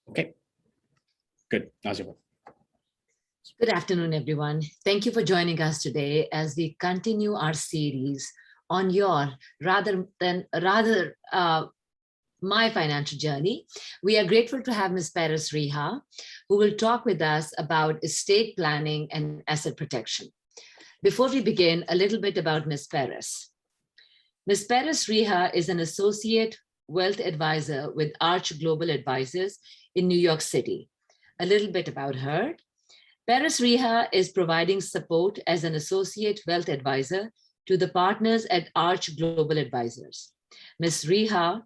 Okay, good. Nazia. Good afternoon, everyone. Thank you for joining us today as we continue our series on your my financial journey. We are grateful to have Ms. Paris Riha, who will talk with us about estate planning and asset protection. Before we begin, a little bit about Ms. Paris. Ms. Paris Riha is an associate wealth advisor with Arch Global Advisors in New York City. A little bit about her. Paris Riha is providing support as an associate wealth advisor to the partners at Arch Global Advisors. Ms. Riha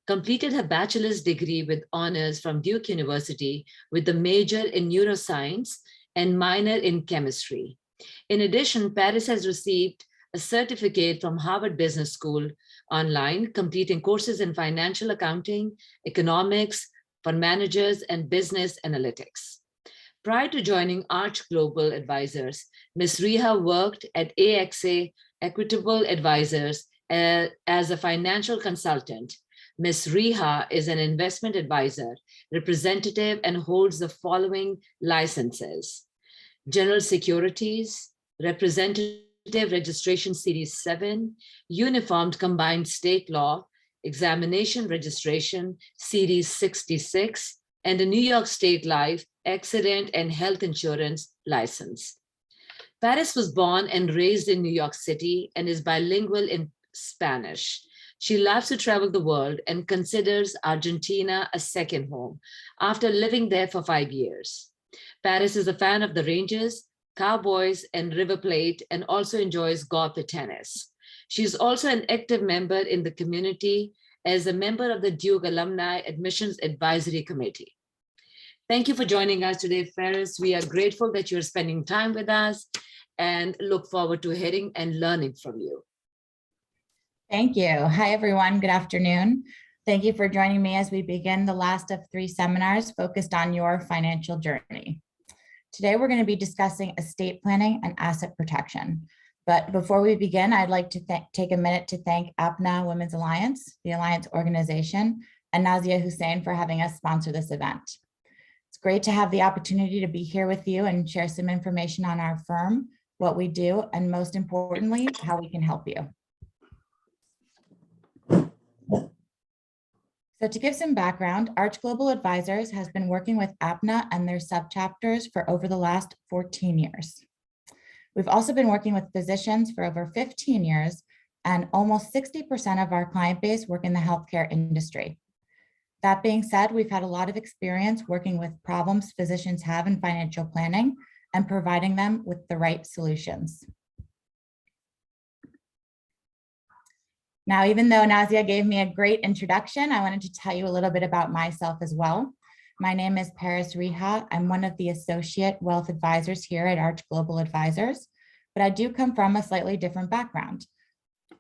completed her bachelor's degree with honors from Duke University with a major in neuroscience and minor in chemistry. In addition, Paris has received a certificate from Harvard Business School online, completing courses in financial accounting, economics, for managers, and business analytics. Prior to joining Arch Global Advisors, Ms. Riha worked at AXA Equitable Advisors as a financial consultant. Ms. Riha is an investment advisor, representative, and holds the following licenses: General Securities, Representative Registration Series 7, Uniformed Combined State Law, Examination Registration Series 66, and a New York State Life Accident and Health Insurance license. Paris was born and raised in New York City and is bilingual in Spanish. She loves to travel the world and considers Argentina a second home after living there for 5 years. Paris is a fan of the Rangers, Cowboys, and River Plate, and also enjoys golf and tennis. She's also an active member in the community as a member of the Duke Alumni Admissions Advisory Committee. Thank you for joining us today, Paris. We are grateful that you're spending time with us and look forward to hearing and learning from you. Thank you. Hi, everyone. Good afternoon. Thank you for joining me as we begin the last of 3 seminars focused on your financial journey. Today, we're going to be discussing estate planning and asset protection. But before we begin, I'd like to take a minute to thank APNA Women's Alliance, the Alliance organization, and Nazia Hussain for having us sponsor this event. It's great to have the opportunity to be here with you and share some information on our firm, what we do, and most importantly, how we can help you. So to give some background, Arch Global Advisors has been working with APNA and their subchapters for over the last 14 years. We've also been working with physicians for over 15 years, and almost 60% of our client base work in the healthcare industry. That being said, we've had a lot of experience working with problems physicians have in financial planning and providing them with the right solutions. Now, even though Nazia gave me a great introduction, I wanted to tell you a little bit about myself as well. My name is Paris Riha. I'm one of the associate wealth advisors here at Arch Global Advisors, but I do come from a slightly different background.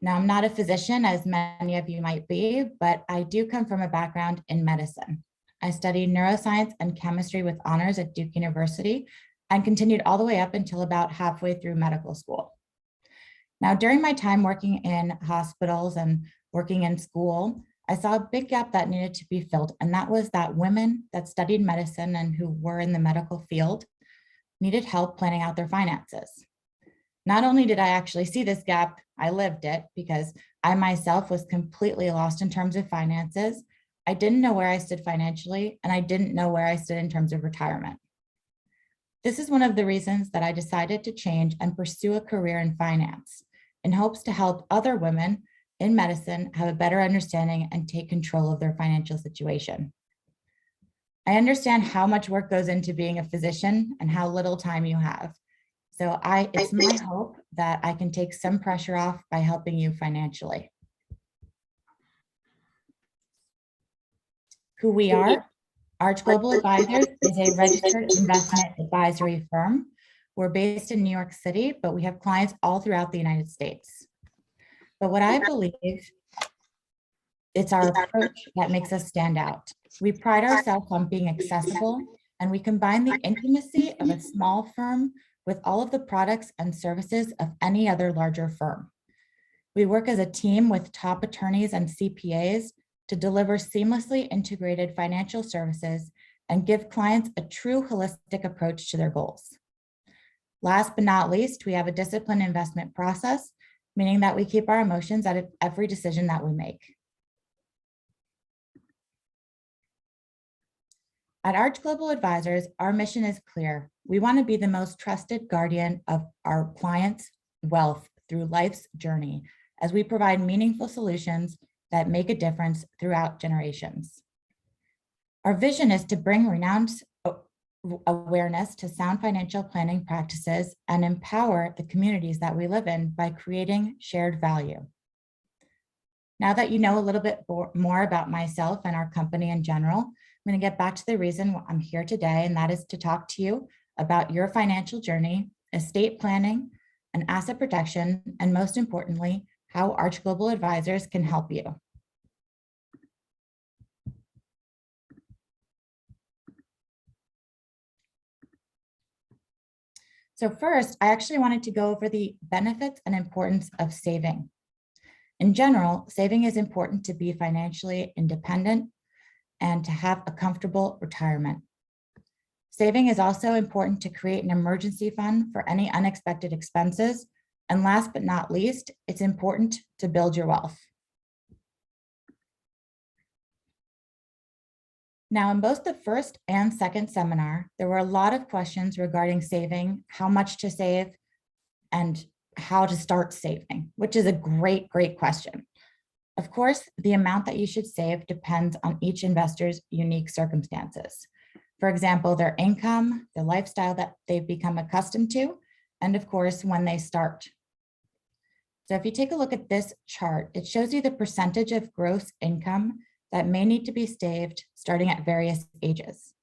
Now, I'm not a physician, as many of you might be, but I do come from a background in medicine. I studied neuroscience and chemistry with honors at Duke University and continued all the way up until about halfway through medical school. Now, during my time working in hospitals and working in school, I saw a big gap that needed to be filled, and that was that women that studied medicine and who were in the medical field needed help planning out their finances. Not only did I actually see this gap, I lived it, because I myself was completely lost in terms of finances. I didn't know where I stood financially, and I didn't know where I stood in terms of retirement. This is one of the reasons that I decided to change and pursue a career in finance, in hopes to help other women in medicine have a better understanding and take control of their financial situation. I understand how much work goes into being a physician and how little time you have. So it's my hope that I can take some pressure off by helping you financially. Who we are, Arch Global Advisors is a registered investment advisory firm. We're based in New York City, but we have clients all throughout the United States. But what I believe, it's our approach that makes us stand out. We pride ourselves on being accessible, and we combine the intimacy of a small firm with all of the products and services of any other larger firm. We work as a team with top attorneys and CPAs to deliver seamlessly integrated financial services and give clients a true holistic approach to their goals. Last but not least, we have a disciplined investment process, meaning that we keep our emotions out of every decision that we make. At Arch Global Advisors, our mission is clear. We want to be the most trusted guardian of our clients' wealth through life's journey, as we provide meaningful solutions that make a difference throughout generations. Our vision is to bring renowned awareness to sound financial planning practices and empower the communities that we live in by creating shared value. Now that you know a little bit more about myself and our company in general, I'm going to get back to the reason I'm here today, and that is to talk to you about your financial journey, estate planning, and asset protection, and most importantly, how Arch Global Advisors can help you. So first, I actually wanted to go over the benefits and importance of saving. In general, saving is important to be financially independent and to have a comfortable retirement. Saving is also important to create an emergency fund for any unexpected expenses. And last but not least, it's important to build your wealth. Now, in both the first and second seminar, there were a lot of questions regarding saving, how much to save, and how to start saving, which is a great question. Of course, the amount that you should save depends on each investor's unique circumstances. For example, their income, the lifestyle that they've become accustomed to, and of course, when they start. So if you take a look at this chart, it shows you the percentage of gross income that may need to be saved starting at various ages.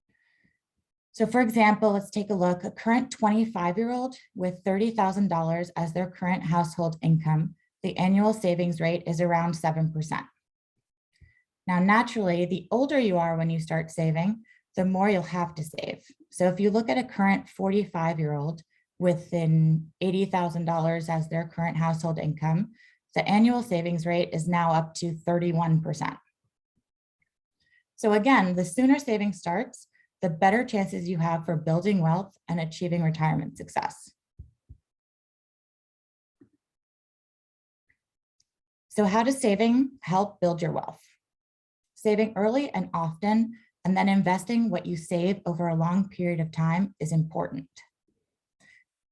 So for example, let's take a look. A current 25-year-old with $30,000 as their current household income, the annual savings rate is around 7%. Now, naturally, the older you are when you start saving, the more you'll have to save. So if you look at a current 45-year-old with an $80,000 as their current household income, the annual savings rate is now up to 31%. So again, the sooner saving starts, the better chances you have for building wealth and achieving retirement success. So how does saving help build your wealth? Saving early and often, and then investing what you save over a long period of time is important.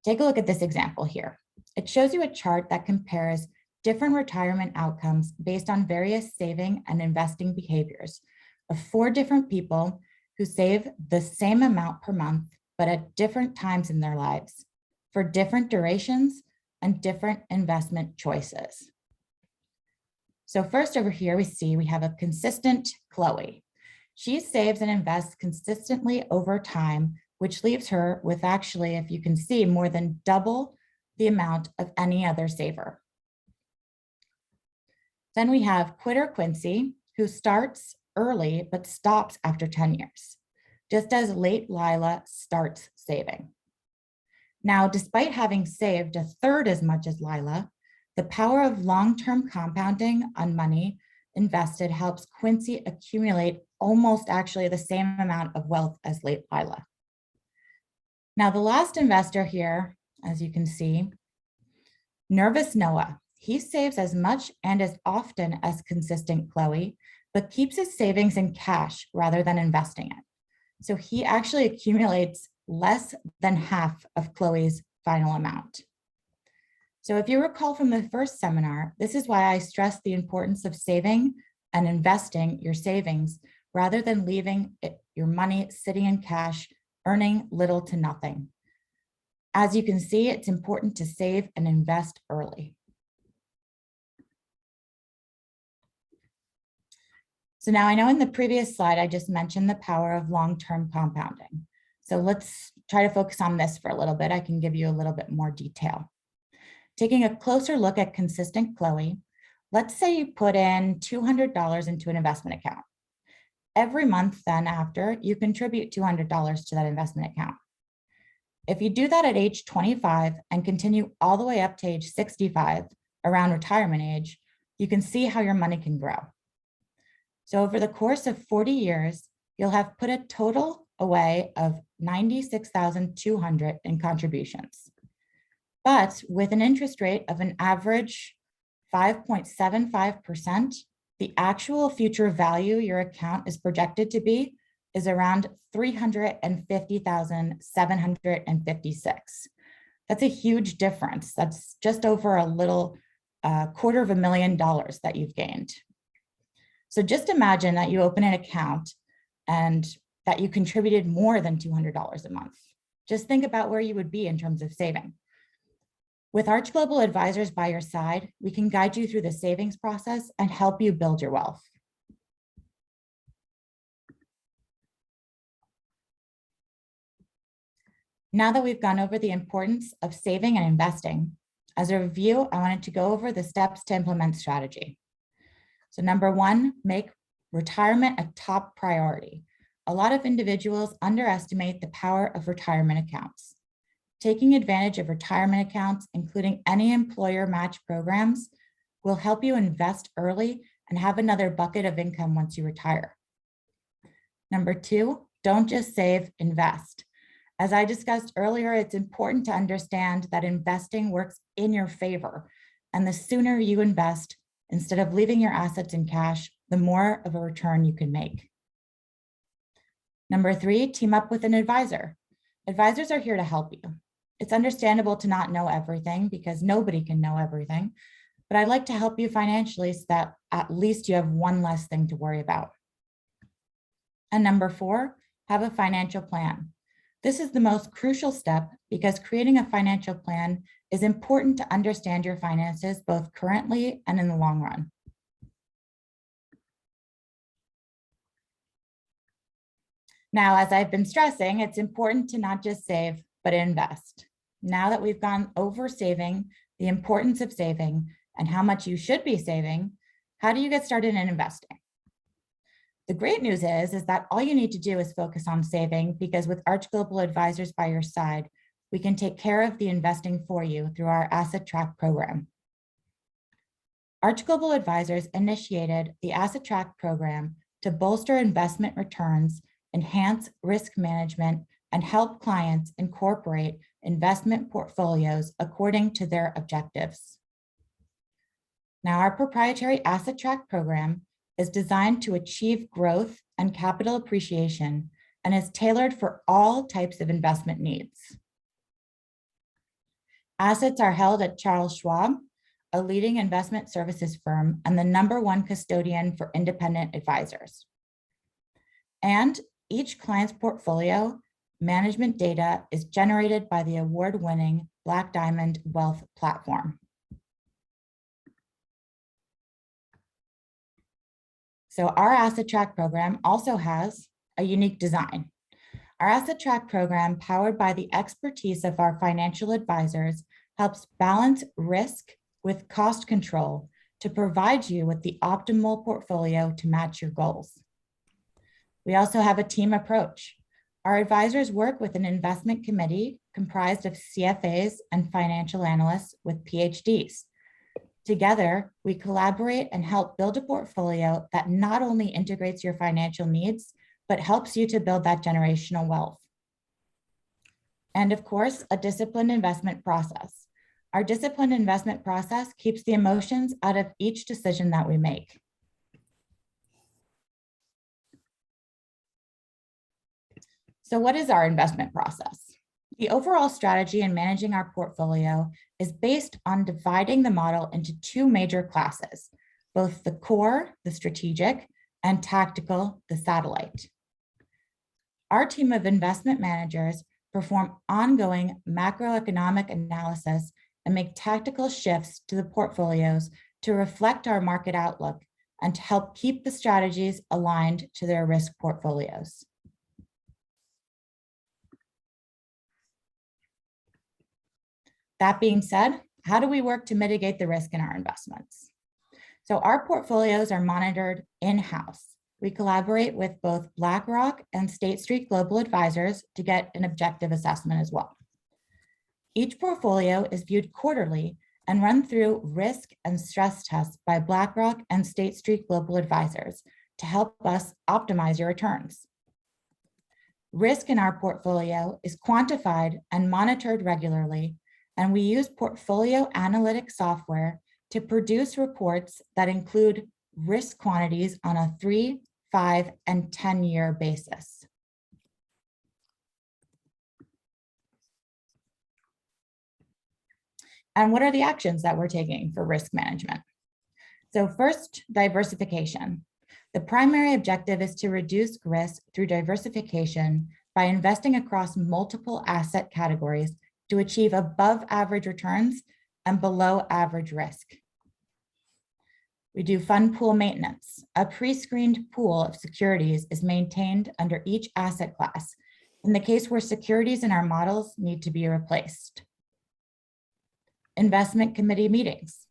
Take a look at this example here. It shows you a chart that compares different retirement outcomes based on various saving and investing behaviors of 4 different people who save the same amount per month, but at different times in their lives, for different durations and different investment choices. So first over here, we have a consistent Chloe. She saves and invests consistently over time, which leaves her with actually, if you can see, more than double the amount of any other saver. Then we have quitter Quincy, who starts early but stops after 10 years, just as late Lila starts saving. Now, despite having saved a third as much as Lila, the power of long-term compounding on money invested helps Quincy accumulate almost actually the same amount of wealth as late Lila. Now, the last investor here, as you can see, Nervous Noah, he saves as much and as often as consistent Chloe, but keeps his savings in cash rather than investing it. So he actually accumulates less than half of Chloe's final amount. So if you recall from the first seminar, this is why I stress the importance of saving and investing your savings rather than leaving your money sitting in cash, earning little to nothing. As you can see, it's important to save and invest early. So now I know in the previous slide, I just mentioned the power of long-term compounding. So let's try to focus on this for a little bit. I can give you a little bit more detail. Taking a closer look at consistent Chloe, let's say you put in $200 into an investment account. Every month then after, you contribute $200 to that investment account. If you do that at age 25 and continue all the way up to age 65, around retirement age, you can see how your money can grow. So over the course of 40 years, you'll have put a total away of $96,200 in contributions. But with an interest rate of an average 5.75%, the actual future value your account is projected to be is around $350,756. That's a huge difference. That's just over a little $250,000 that you've gained. So just imagine that you open an account and that you contributed more than $200 a month. Just think about where you would be in terms of saving. With Arch Global Advisors by your side, we can guide you through the savings process and help you build your wealth. Now that we've gone over the importance of saving and investing, as a review, I wanted to go over the steps to implement strategy. So number one, make retirement a top priority. A lot of individuals underestimate the power of retirement accounts. Taking advantage of retirement accounts, including any employer match programs, will help you invest early and have another bucket of income once you retire. Number two, don't just save, invest. As I discussed earlier, it's important to understand that investing works in your favor. And the sooner you invest, instead of leaving your assets in cash, the more of a return you can make. Number three, team up with an advisor. Advisors are here to help you. It's understandable to not know everything because nobody can know everything, but I'd like to help you financially so that at least you have one less thing to worry about. And number four, have a financial plan. This is the most crucial step because creating a financial plan is important to understand your finances both currently and in the long run. Now, as I've been stressing, it's important to not just save, but invest. Now that we've gone over saving, the importance of saving, and how much you should be saving, how do you get started in investing? The great news is that all you need to do is focus on saving because with Arch Global Advisors by your side, we can take care of the investing for you through our Asset Track program. Arch Global Advisors initiated the Asset Track program to bolster investment returns, enhance risk management, and help clients incorporate investment portfolios according to their objectives. Now, our proprietary Asset Track program is designed to achieve growth and capital appreciation and is tailored for all types of investment needs. Assets are held at Charles Schwab, a leading investment services firm and the #1 custodian for independent advisors. And each client's portfolio management data is generated by the award-winning Black Diamond Wealth platform. So our Asset Track program also has a unique design. Our Asset Track program, powered by the expertise of our financial advisors, helps balance risk with cost control to provide you with the optimal portfolio to match your goals. We also have a team approach. Our advisors work with an investment committee comprised of CFAs and financial analysts with PhDs. Together, we collaborate and help build a portfolio that not only integrates your financial needs, but helps you to build that generational wealth. And of course, a disciplined investment process. Our disciplined investment process keeps the emotions out of each decision that we make. So what is our investment process? The overall strategy in managing our portfolio is based on dividing the model into two major classes, both the core, the strategic, and tactical, the satellite. Our team of investment managers perform ongoing macroeconomic analysis and make tactical shifts to the portfolios to reflect our market outlook and to help keep the strategies aligned to their risk portfolios. That being said, how do we work to mitigate the risk in our investments? So our portfolios are monitored in-house. We collaborate with both BlackRock and State Street Global Advisors to get an objective assessment as well. Each portfolio is viewed quarterly and run through risk and stress tests by BlackRock and State Street Global Advisors to help us optimize your returns. Risk in our portfolio is quantified and monitored regularly, and we use portfolio analytic software to produce reports that include risk quantities on a 3, 5, and 10-year basis. And what are the actions that we're taking for risk management? So first, diversification. The primary objective is to reduce risk through diversification by investing across multiple asset categories to achieve above average returns and below average risk. We do fund pool maintenance. A pre-screened pool of securities is maintained under each asset class in the case where securities in our models need to be replaced. Investment committee meetings.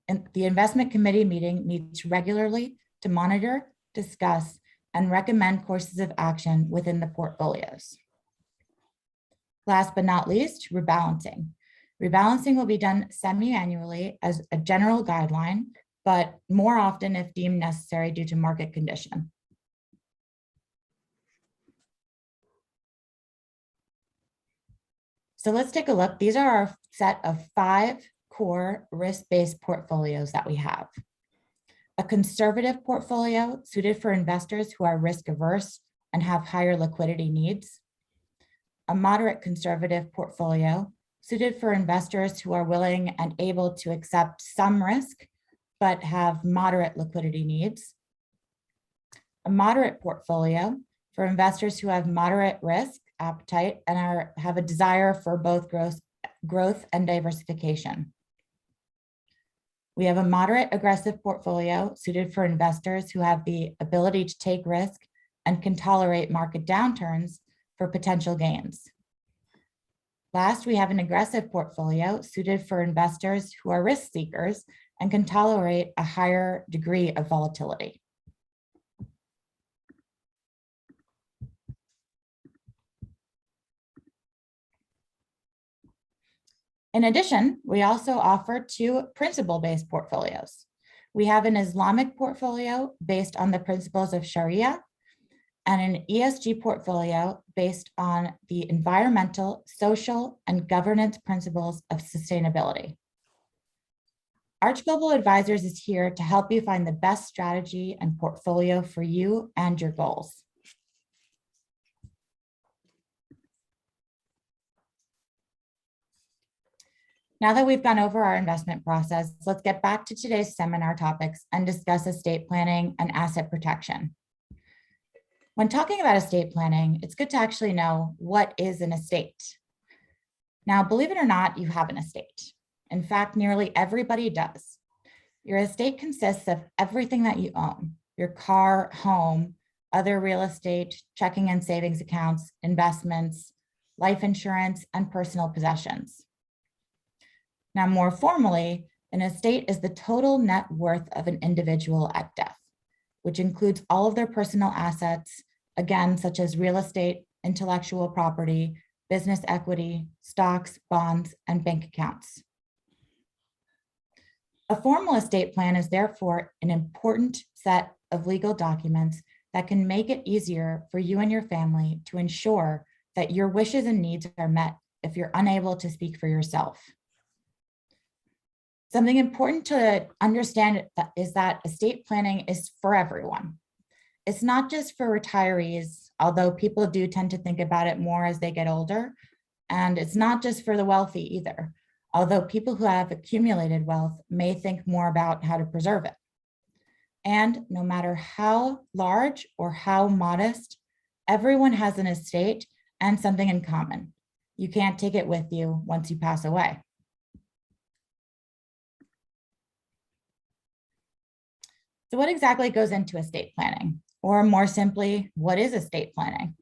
And the investment committee meeting meets regularly to monitor, discuss, and recommend courses of action within the portfolios. Last but not least, rebalancing. Rebalancing will be done semi-annually as a general guideline, but more often if deemed necessary due to market condition. So let's take a look. These are our set of 5 core risk-based portfolios that we have. A conservative portfolio suited for investors who are risk averse and have higher liquidity needs. A moderate conservative portfolio suited for investors who are willing and able to accept some risk, but have moderate liquidity needs. A moderate portfolio for investors who have moderate risk appetite and have a desire for both growth and diversification. We have a moderate aggressive portfolio suited for investors who have the ability to take risk and can tolerate market downturns for potential gains. Last, we have an aggressive portfolio suited for investors who are risk seekers and can tolerate a higher degree of volatility. In addition, we also offer 2 principle-based portfolios. We have an Islamic portfolio based on the principles of Sharia and an ESG portfolio based on the environmental, social, and governance principles of sustainability. Arch Global Advisors is here to help you find the best strategy and portfolio for you and your goals. Now that we've gone over our investment process, let's get back to today's seminar topics and discuss estate planning and asset protection. When talking about estate planning, it's good to actually know what is an estate. Now, believe it or not, you have an estate. In fact, nearly everybody does. Your estate consists of everything that you own: your car, home, other real estate, checking and savings accounts, investments, life insurance, and personal possessions. Now, more formally, an estate is the total net worth of an individual at death, which includes all of their personal assets, again, such as real estate, intellectual property, business equity, stocks, bonds, and bank accounts. A formal estate plan is therefore an important set of legal documents that can make it easier for you and your family to ensure that your wishes and needs are met if you're unable to speak for yourself. Something important to understand is that estate planning is for everyone. It's not just for retirees, although people do tend to think about it more as they get older. And it's not just for the wealthy either, although people who have accumulated wealth may think more about how to preserve it. And no matter how large or how modest, everyone has an estate and something in common. You can't take it with you once you pass away. So what exactly goes into estate planning? Or more simply, what is estate planning?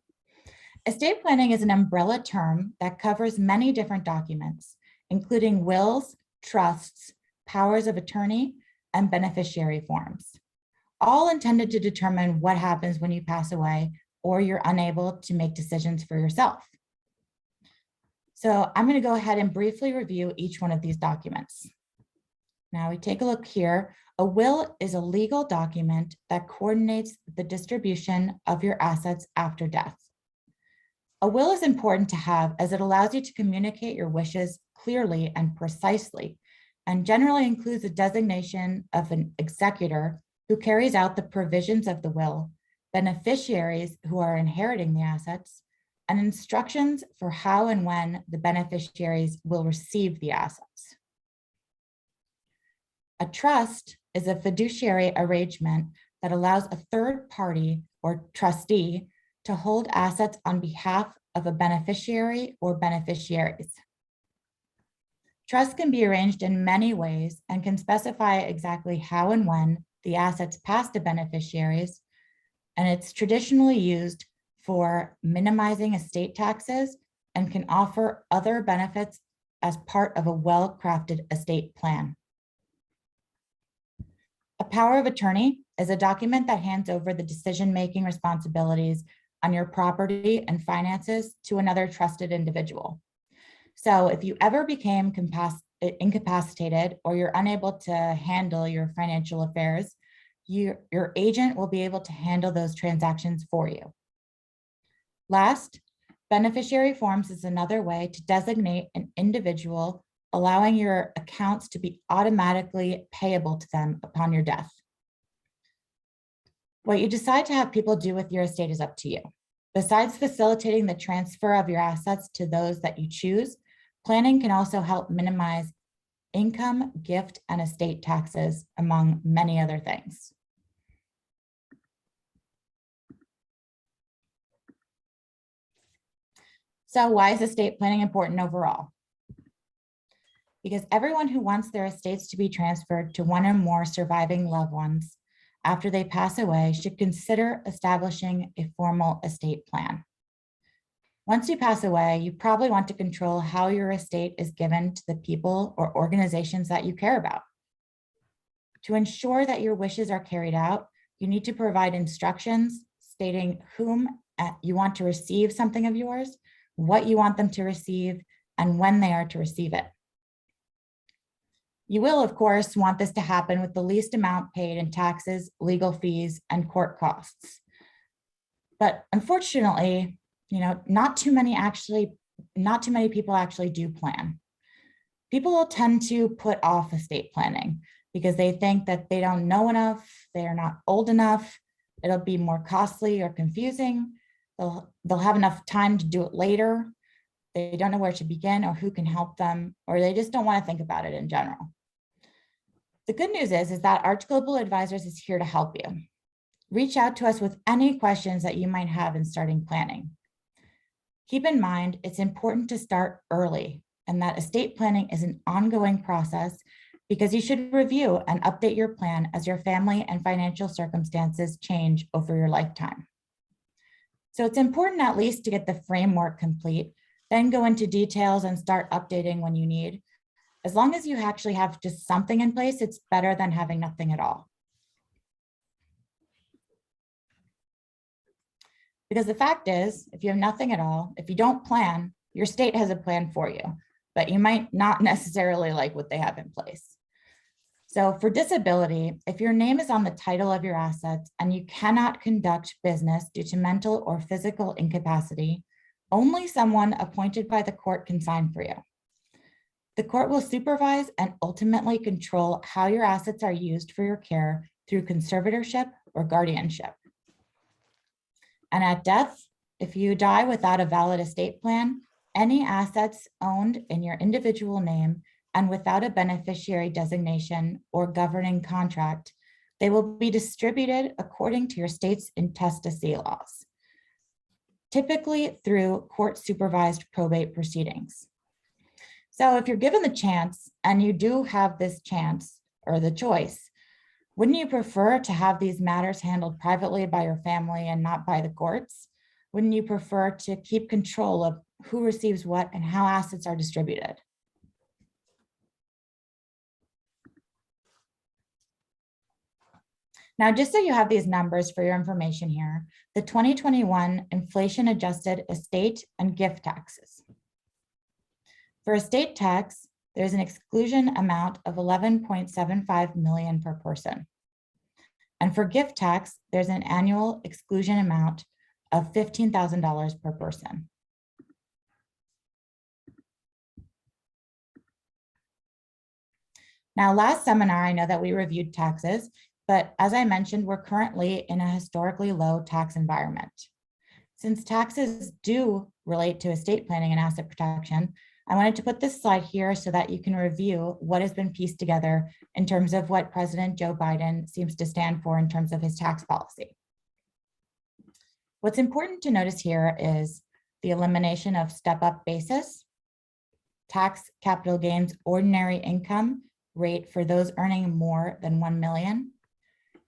Estate planning is an umbrella term that covers many different documents, including wills, trusts, powers of attorney, and beneficiary forms, all intended to determine what happens when you pass away or you're unable to make decisions for yourself. So I'm going to go ahead and briefly review each one of these documents. Now we take a look here. A will is a legal document that coordinates the distribution of your assets after death. A will is important to have as it allows you to communicate your wishes clearly and precisely, and generally includes a designation of an executor who carries out the provisions of the will, beneficiaries who are inheriting the assets, and instructions for how and when the beneficiaries will receive the assets. A trust is a fiduciary arrangement that allows a third party or trustee to hold assets on behalf of a beneficiary or beneficiaries. Trust can be arranged in many ways and can specify exactly how and when the assets pass to beneficiaries, and it's traditionally used for minimizing estate taxes and can offer other benefits as part of a well-crafted estate plan. A power of attorney is a document that hands over the decision-making responsibilities on your property and finances to another trusted individual. So if you ever became incapacitated or you're unable to handle your financial affairs, your agent will be able to handle those transactions for you. Last, beneficiary forms is another way to designate an individual, allowing your accounts to be automatically payable to them upon your death. What you decide to have people do with your estate is up to you. Besides facilitating the transfer of your assets to those that you choose, planning can also help minimize income, gift, and estate taxes, among many other things. So why is estate planning important overall? Because everyone who wants their estates to be transferred to one or more surviving loved ones after they pass away should consider establishing a formal estate plan. Once you pass away, you probably want to control how your estate is given to the people or organizations that you care about. To ensure that your wishes are carried out, you need to provide instructions stating whom you want to receive something of yours, what you want them to receive, and when they are to receive it. You will, of course, want this to happen with the least amount paid in taxes, legal fees, and court costs. But unfortunately, not too many people actually do plan. People will tend to put off estate planning because they think that they don't know enough, they are not old enough, it'll be more costly or confusing, they'll have enough time to do it later, they don't know where to begin or who can help them, or they just don't want to think about it in general. The good news is that Arch Global Advisors is here to help you. Reach out to us with any questions that you might have in starting planning. Keep in mind, it's important to start early and that estate planning is an ongoing process because you should review and update your plan as your family and financial circumstances change over your lifetime. So it's important at least to get the framework complete, then go into details and start updating when you need. As long as you actually have just something in place, it's better than having nothing at all. Because the fact is, if you have nothing at all, if you don't plan, your state has a plan for you, but you might not necessarily like what they have in place. So for disability, if your name is on the title of your assets and you cannot conduct business due to mental or physical incapacity, only someone appointed by the court can sign for you. The court will supervise and ultimately control how your assets are used for your care through conservatorship or guardianship. And at death, if you die without a valid estate plan, any assets owned in your individual name and without a beneficiary designation or governing contract, they will be distributed according to your state's intestacy laws, typically through court-supervised probate proceedings. So if you're given the chance, and you do have this chance or the choice, wouldn't you prefer to have these matters handled privately by your family and not by the courts? Wouldn't you prefer to keep control of who receives what and how assets are distributed? Now, just so you have these numbers for your information here, the 2021 inflation-adjusted estate and gift taxes. For estate tax, there's an exclusion amount of $11.75 million per person. And for gift tax, there's an annual exclusion amount of $15,000 per person. Now, last seminar, I know that we reviewed taxes, but as I mentioned, we're currently in a historically low tax environment. Since taxes do relate to estate planning and asset protection, I wanted to put this slide here so that you can review what has been pieced together in terms of what President Joe Biden seems to stand for in terms of his tax policy. What's important to notice here is the elimination of step-up basis, tax capital gains ordinary income rate for those earning more than 1 million,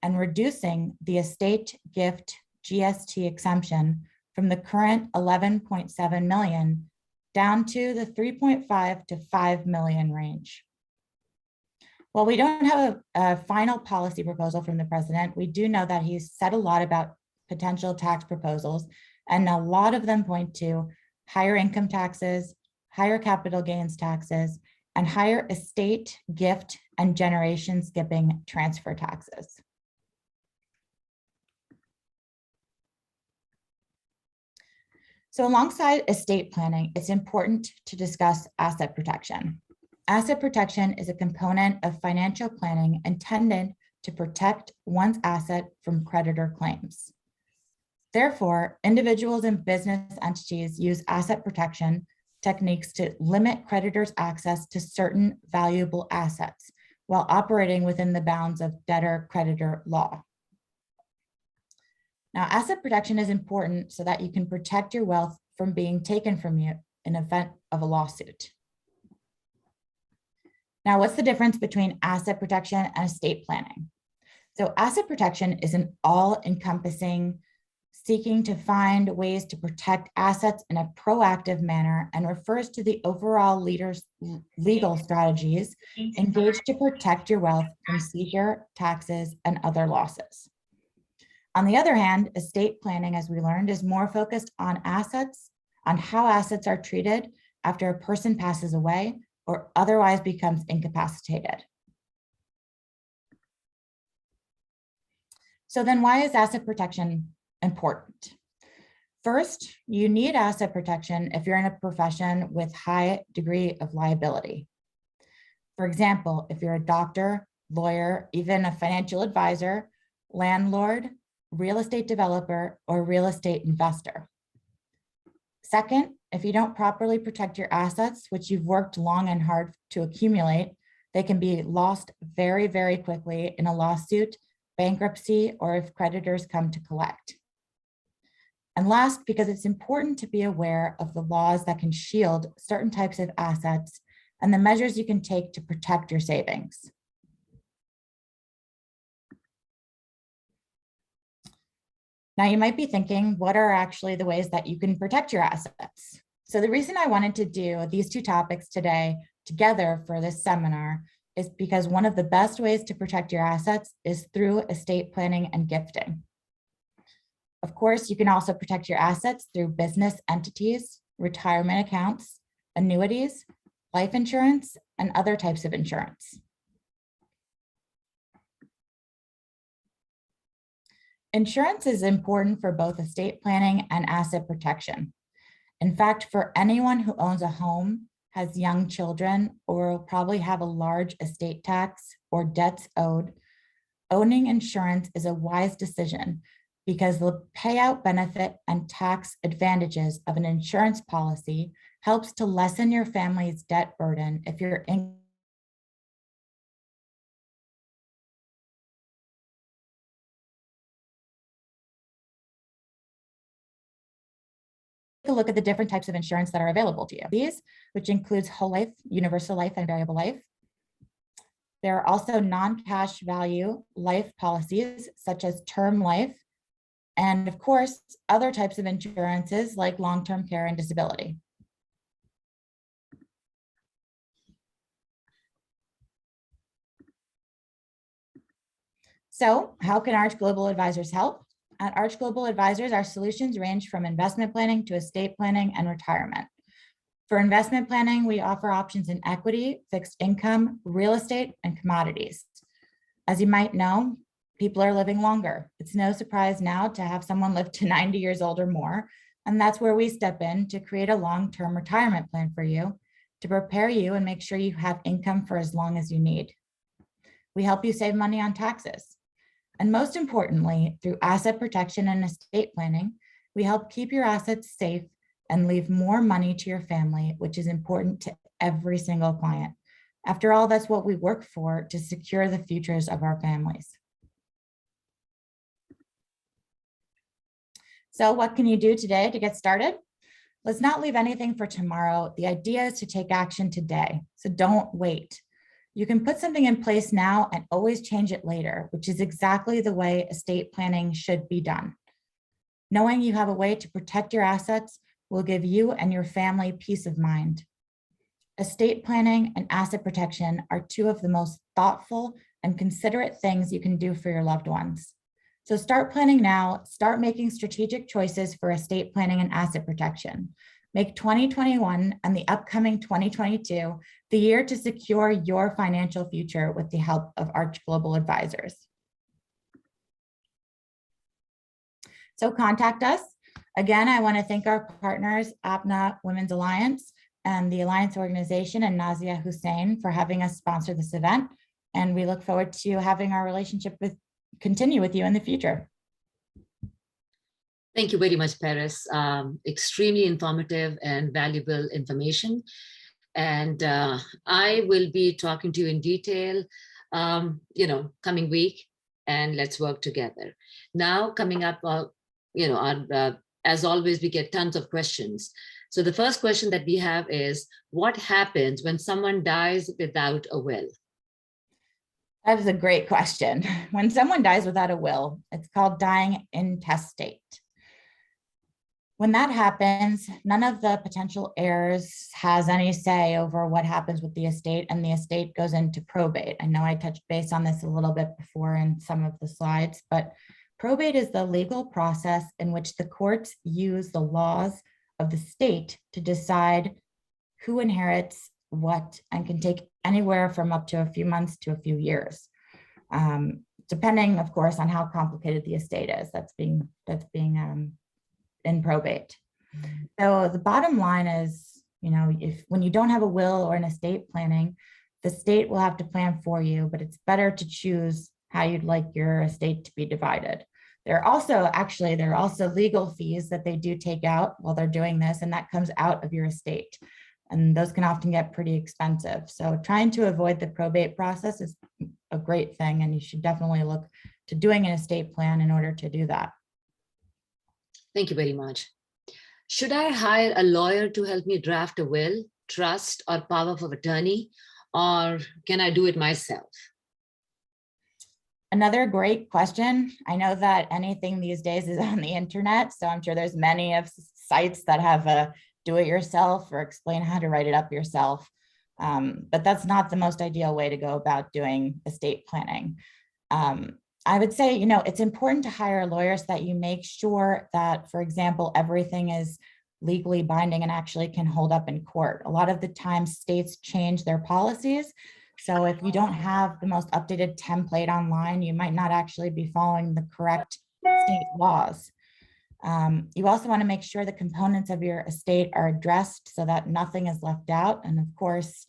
and reducing the estate gift GST exemption from the current 11.7 million down to the 3.5 to 5 million range. While we don't have a final policy proposal from the president, we do know that he's said a lot about potential tax proposals, and a lot of them point to higher income taxes, higher capital gains taxes, and higher estate, gift, and generation skipping transfer taxes. So alongside estate planning, it's important to discuss asset protection. Asset protection is a component of financial planning intended to protect one's asset from creditor claims. Therefore, individuals and business entities use asset protection techniques to limit creditors' access to certain valuable assets while operating within the bounds of debtor-creditor law. Now, asset protection is important so that you can protect your wealth from being taken from you in event of a lawsuit. Now, what's the difference between asset protection and estate planning? So asset protection is an all-encompassing seeking to find ways to protect assets in a proactive manner and refers to the overall legal strategies engaged to protect your wealth from seizure, taxes, and other losses. On the other hand, estate planning, as we learned, is more focused on assets, on how assets are treated after a person passes away or otherwise becomes incapacitated. So then why is asset protection important? First, you need asset protection if you're in a profession with high degree of liability. For example, if you're a doctor, lawyer, even a financial advisor, landlord, real estate developer, or real estate investor. Second, if you don't properly protect your assets, which you've worked long and hard to accumulate, they can be lost very, very quickly in a lawsuit, bankruptcy, or if creditors come to collect. And last, because it's important to be aware of the laws that can shield certain types of assets and the measures you can take to protect your savings. Now you might be thinking, what are actually the ways that you can protect your assets? So the reason I wanted to do these two topics today together for this seminar is because one of the best ways to protect your assets is through estate planning and gifting. Of course, you can also protect your assets through business entities, retirement accounts, annuities, life insurance, and other types of insurance. Insurance is important for both estate planning and asset protection. In fact, for anyone who owns a home, has young children, or will probably have a large estate tax or debts owed, owning insurance is a wise decision because the payout benefit and tax advantages of an insurance policy helps to lessen your family's debt burden if you're in. Take a look at the different types of insurance that are available to you. These, which includes whole life, universal life, and variable life. There are also non-cash value life policies, such as term life, and of course, other types of insurances like long-term care and disability. So how can Arch Global Advisors help? At Arch Global Advisors, our solutions range from investment planning to estate planning and retirement. For investment planning, we offer options in equity, fixed income, real estate, and commodities. As you might know, people are living longer. It's no surprise now to have someone live to 90 years old or more, and that's where we step in to create a long-term retirement plan for you, to prepare you and make sure you have income for as long as you need. We help you save money on taxes. And most importantly, through asset protection and estate planning, we help keep your assets safe and leave more money to your family, which is important to every single client. After all, that's what we work for, to secure the futures of our families. So what can you do today to get started? Let's not leave anything for tomorrow. The idea is to take action today, so don't wait. You can put something in place now and always change it later, which is exactly the way estate planning should be done. Knowing you have a way to protect your assets will give you and your family peace of mind. Estate planning and asset protection are two of the most thoughtful and considerate things you can do for your loved ones. So start planning now, start making strategic choices for estate planning and asset protection. Make 2021 and the upcoming 2022 the year to secure your financial future with the help of Arch Global Advisors. So contact us. Again, I want to thank our partners, APNA Women's Alliance and the Alliance Organization and Nazia Hussain for having us sponsor this event. And we look forward to having our relationship continue with you in the future. Thank you very much, Paris. Extremely informative and valuable information. And I will be talking to you in detail, coming week, and let's work together. Now, coming up, as always, we get tons of questions. So the first question that we have is, what happens when someone dies without a will? That is a great question. When someone dies without a will, it's called dying intestate. When that happens, none of the potential heirs has any say over what happens with the estate, and the estate goes into probate. I know I touched base on this a little bit before in some of the slides, but probate is the legal process in which the courts use the laws of the state to decide who inherits what, and can take anywhere from up to a few months to a few years, depending, of course, on how complicated the estate is that's being in probate. So the bottom line is, when you don't have a will or an estate planning, the state will have to plan for you, but it's better to choose how you'd like your estate to be divided. There are also legal fees that they do take out while they're doing this, and that comes out of your estate. And those can often get pretty expensive. So trying to avoid the probate process is a great thing, and you should definitely look to doing an estate plan in order to do that. Thank you very much. Should I hire a lawyer to help me draft a will, trust, or power of attorney, or can I do it myself? Another great question. I know that anything these days is on the internet, so I'm sure there's many of sites that have a do-it-yourself or explain how to write it up yourself. But that's not the most ideal way to go about doing estate planning. I would say, it's important to hire a lawyer so that you make sure that, for example, everything is legally binding and actually can hold up in court. A lot of the time states change their policies. So if you don't have the most updated template online, you might not actually be following the correct state laws. You also want to make sure the components of your estate are addressed so that nothing is left out. And of course,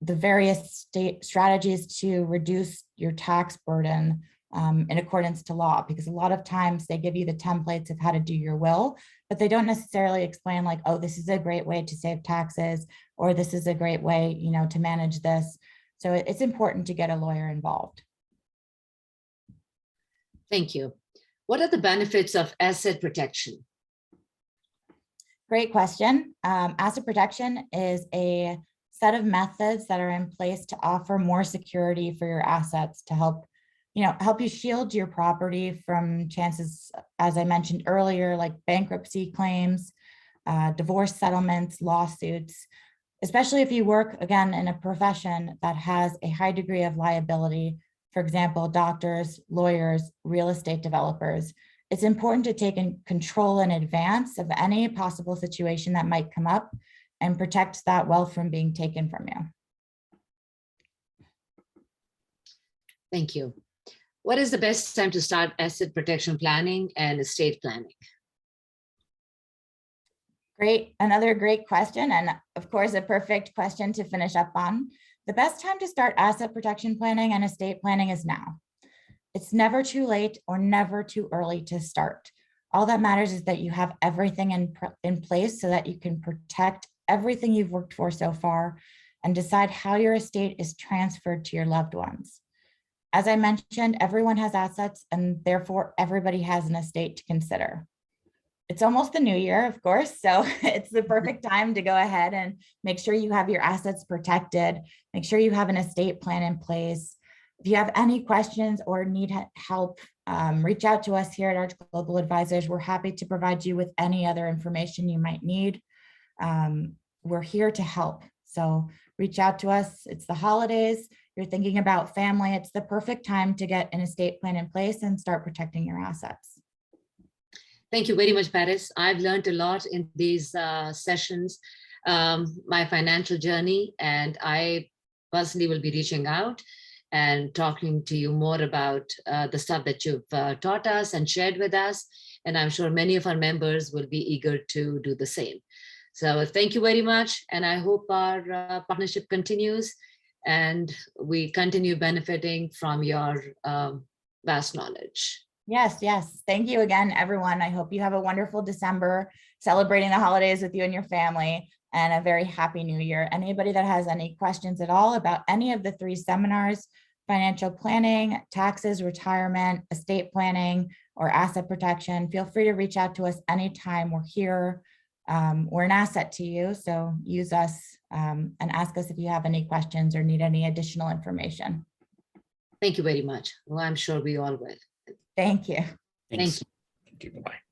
the various state strategies to reduce your tax burden in accordance to law, because a lot of times they give you the templates of how to do your will, but they don't necessarily explain like, oh, this is a great way to save taxes, or this is a great way, to manage this. So it's important to get a lawyer involved. Thank you. What are the benefits of asset protection? Great question. Asset protection is a set of methods that are in place to offer more security for your assets to help you shield your property from chances, as I mentioned earlier, like bankruptcy claims, divorce settlements, lawsuits, especially if you work, again, in a profession that has a high degree of liability. For example, doctors, lawyers, real estate developers. It's important to take control in advance of any possible situation that might come up and protect that wealth from being taken from you. Thank you. What is the best time to start asset protection planning and estate planning? Great, another great question, and of course, a perfect question to finish up on. The best time to start asset protection planning and estate planning is now. It's never too late or never too early to start. All that matters is that you have everything in place so that you can protect everything you've worked for so far and decide how your estate is transferred to your loved ones. As I mentioned, everyone has assets and therefore everybody has an estate to consider. It's almost the new year, of course, so it's the perfect time to go ahead and make sure you have your assets protected, make sure you have an estate plan in place. If you have any questions or need help, reach out to us here at Arch Global Advisors. We're happy to provide you with any other information you might need. We're here to help, so reach out to us. It's the holidays, you're thinking about family, it's the perfect time to get an estate plan in place and start protecting your assets. Thank you very much, Paris. I've learned a lot in these sessions, my financial journey, and I personally will be reaching out and talking to you more about the stuff that you've taught us and shared with us. And I'm sure many of our members will be eager to do the same. So thank you very much. And I hope our partnership continues and we continue benefiting from your vast knowledge. Yes, yes. Thank you again, everyone. I hope you have a wonderful December, celebrating the holidays with you and your family, and a very happy new year. Anybody that has any questions at all about any of the 3 seminars, financial planning, taxes, retirement, estate planning, or asset protection, feel free to reach out to us anytime. We're here. We're an asset to you, so use us and ask us if you have any questions or need any additional information. Thank you very much. Well, I'm sure we all will. Thank you. Thanks. Thank you. Thank you. Bye-bye.